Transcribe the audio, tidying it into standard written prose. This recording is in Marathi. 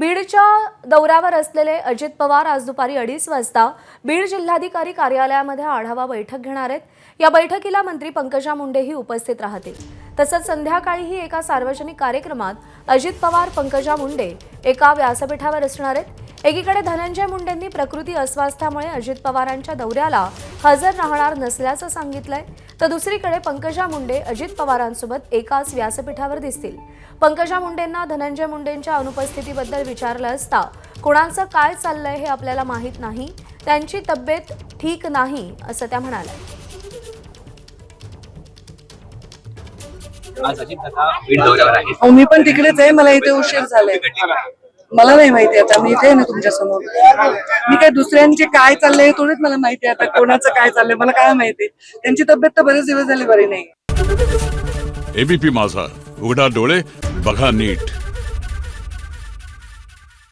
बीडच्या दौऱ्यावर असलेले अजित पवार आज दुपारी 2:30 वाजता बीड जिल्हाधिकारी कार्यालयामध्ये आढावा बैठक घेणार आहेत। या बैठकीला मंत्री पंकजा मुंडेही उपस्थित राहतील। तसंच संध्याकाळीही एका सार्वजनिक कार्यक्रमात अजित पवार पंकजा मुंडे एका व्यासपीठावर असणार आहेत। एकीकडे धनंजय मुंडेंनी प्रकृती अस्वास्थ्यामुळे अजित पवारांच्या दौऱ्याला हजर राहणार नसल्याचं सांगितलंय, तर दुसरीकडे पंकजा मुंडे अजित पवारांसोबत एकाच व्यासपीठावर दिसतील। पंकजा मुंडेंना धनंजय मुंडेंच्या अनुपस्थितीबद्दल विचारलं असता कोणाचं काय चाललंय हे आपल्याला माहीत नाही, त्यांची तब्येत ठीक नाही असं त्या म्हणाल्या। मी पण तिकडेच आहे, मला इथे उशीर झालाय। मला नाही माहिती, आता मी इथे आहे ना तुमच्या समोर। मी काय दुसऱ्यांचे काय चाललंय थोडंच मला माहिती, आता कोणाचं काय चाललंय मला काय माहिती। त्यांची तब्येत तर बरेच दिवस झाले बरी नाही। एबीपी माझा, उघडा डोळे बघा नीट।